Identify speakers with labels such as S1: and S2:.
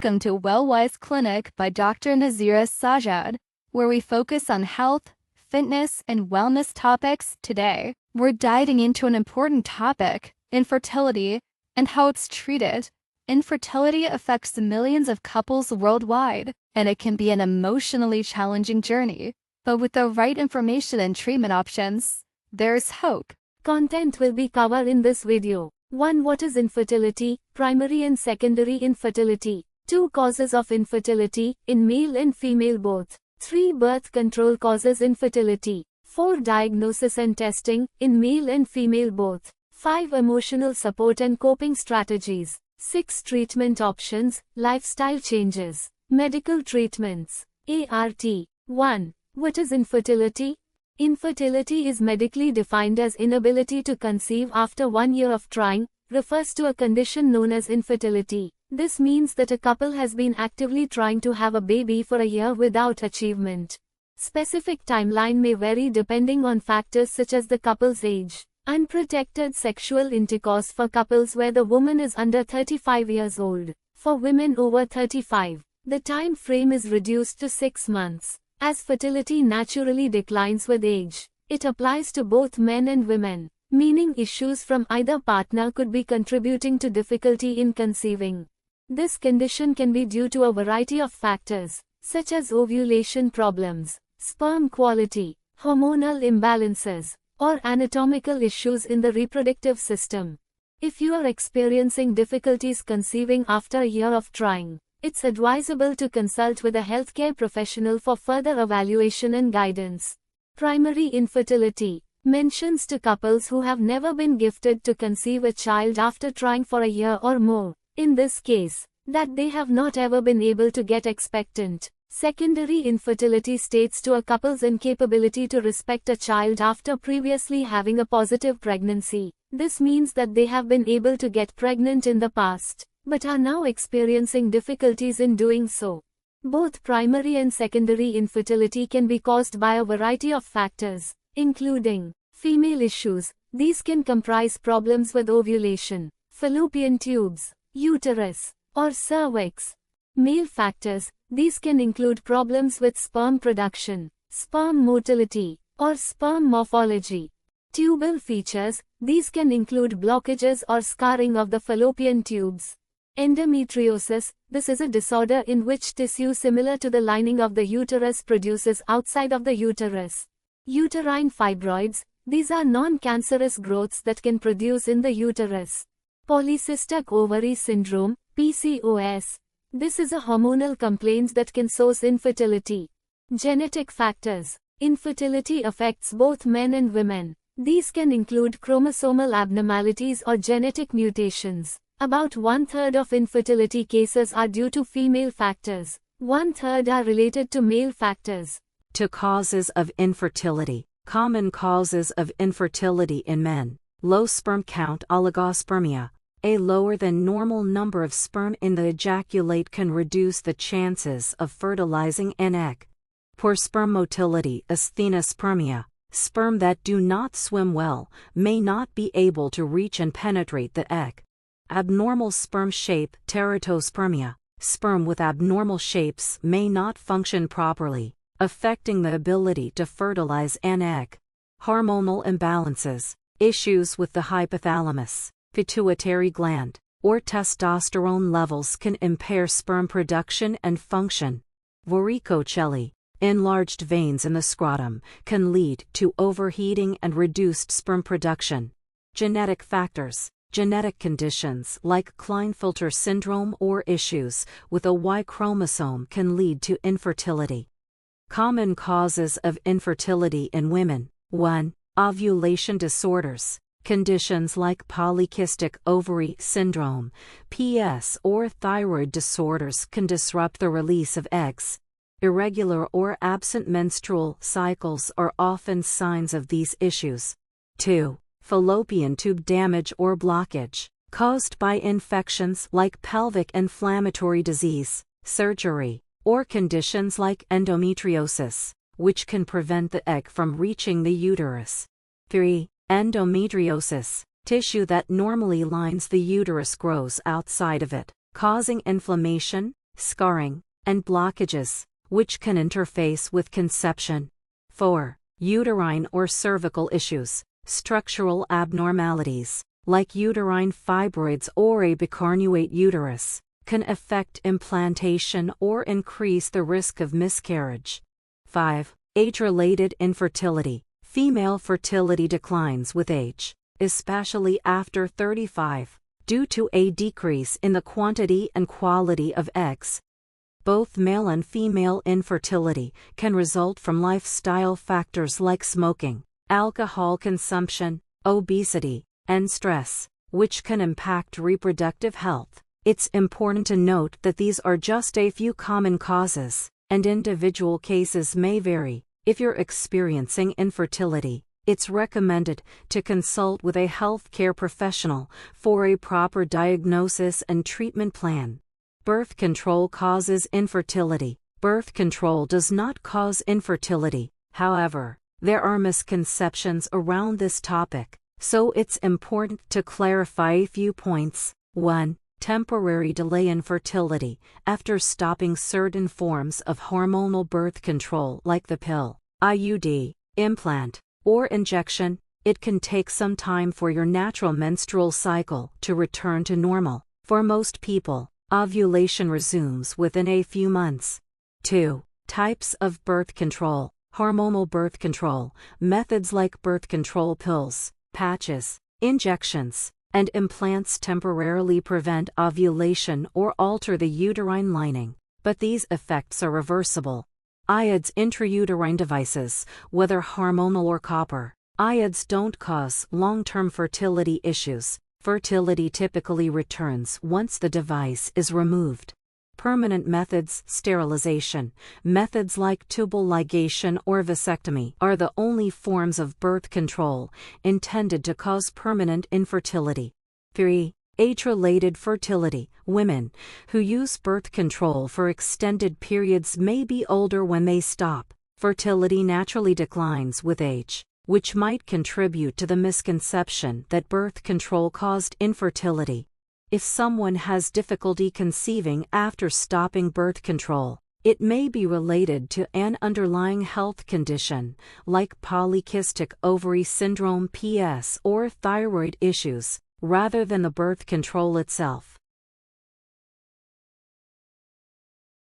S1: Welcome to Wellwise Clinic by Dr. Nazira Sajad, where we focus on health, fitness, and wellness topics. Today, we're diving into an important topic, infertility, and how it's treated. Infertility affects millions of couples worldwide, and it can be an emotionally challenging journey. But with the right information and treatment options, there's hope.
S2: Content will be covered in this video. 1. What is infertility? Primary and secondary infertility. 2. Causes of infertility, in male and female both. 3. Birth control causes infertility. 4. Diagnosis and testing, in male and female both. 5. Emotional support and coping strategies. 6. Treatment options, lifestyle changes. Medical treatments. ART. 1. What is infertility? Infertility is medically defined as inability to conceive after 1 year of trying, refers to a condition known as infertility. This means that a couple has been actively trying to have a baby for a year without achievement. Specific timeline may vary depending on factors such as the couple's age. Unprotected sexual intercourse for couples where the woman is under 35 years old. For women over 35, the time frame is reduced to 6 months. As fertility naturally declines with age, it applies to both men and women, meaning issues from either partner could be contributing to difficulty in conceiving. This condition can be due to a variety of factors, such as ovulation problems, sperm quality, hormonal imbalances, or anatomical issues in the reproductive system. If you are experiencing difficulties conceiving after a year of trying, it's advisable to consult with a healthcare professional for further evaluation and guidance. Primary infertility mentions to couples who have never been gifted to conceive a child after trying for a year or more, in this case, that they have not ever been able to get expectant. Secondary infertility states to a couple's incapability to respect a child after previously having a positive pregnancy. This means that they have been able to get pregnant in the past, but are now experiencing difficulties in doing so. Both primary and secondary infertility can be caused by a variety of factors, including female issues. These can comprise problems with ovulation, fallopian tubes, uterus, or cervix. Male factors. These can include problems with sperm production, sperm motility, or sperm morphology. Tubal features. These can include blockages or scarring of the fallopian tubes. Endometriosis. This is a disorder in which tissue similar to the lining of the uterus produces outside of the uterus. Uterine fibroids. These are non-cancerous growths that can produce in the uterus. Polycystic ovary syndrome, PCOS. This is a hormonal complaint that can cause infertility. Genetic factors. Infertility affects both men and women. These can include chromosomal abnormalities or genetic mutations. About 1/3 of infertility cases are due to female factors. 1/3 are related to male factors.
S3: To causes of infertility. Common causes of infertility in men. Low sperm count, oligospermia. A lower than normal number of sperm in the ejaculate can reduce the chances of fertilizing an egg. Poor sperm motility, asthenospermia. Sperm that do not swim well may not be able to reach and penetrate the egg. Abnormal sperm shape, teratospermia. Sperm with abnormal shapes may not function properly, affecting the ability to fertilize an egg. Hormonal imbalances. Issues with the hypothalamus, pituitary gland, or testosterone levels can impair sperm production and function. Varicocele. Enlarged veins in the scrotum can lead to overheating and reduced sperm production. Genetic factors. Genetic conditions like Klinefelter syndrome or issues with a Y chromosome can lead to infertility. Common causes of infertility in women. 1. Ovulation disorders. Conditions like polycystic ovary syndrome, PS, or thyroid disorders can disrupt the release of eggs. Irregular or absent menstrual cycles are often signs of these issues. 2. Fallopian tube damage or blockage, caused by infections like pelvic inflammatory disease, surgery, or conditions like endometriosis, which can prevent the egg from reaching the uterus. 3. Endometriosis. Tissue that normally lines the uterus grows outside of it, causing inflammation, scarring, and blockages, which can interface with conception. 4. Uterine or cervical issues. Structural abnormalities, like uterine fibroids or a bicornuate uterus, can affect implantation or increase the risk of miscarriage. 5. Age-related infertility. Female fertility declines with age, especially after 35, due to a decrease in the quantity and quality of eggs. Both male and female infertility can result from lifestyle factors like smoking, alcohol consumption, obesity, and stress, which can impact reproductive health. It's important to note that these are just a few common causes, and individual cases may vary. If you're experiencing infertility, it's recommended to consult with a healthcare professional for a proper diagnosis and treatment plan. Birth control causes infertility. Birth control does not cause infertility. However, there are misconceptions around this topic, so it's important to clarify a few points. 1. Temporary delay in fertility. After stopping certain forms of hormonal birth control like the pill, IUD, implant, or injection, it can take some time for your natural menstrual cycle to return to normal. For most people, ovulation resumes within a few months. 2. Types of birth control. Hormonal birth control. Methods like birth control pills, patches, injections, and implants temporarily prevent ovulation or alter the uterine lining, but these effects are reversible. IUDs, intrauterine devices, whether hormonal or copper. IUDs don't cause long-term fertility issues. Fertility typically returns once the device is removed. Permanent methods. Sterilization. Methods like tubal ligation or vasectomy are the only forms of birth control intended to cause permanent infertility. 3. Age-related fertility. Women who use birth control for extended periods may be older when they stop. Fertility naturally declines with age, which might contribute to the misconception that birth control caused infertility. If someone has difficulty conceiving after stopping birth control, it may be related to an underlying health condition, like polycystic ovary syndrome (PS) or thyroid issues, rather than the birth control itself.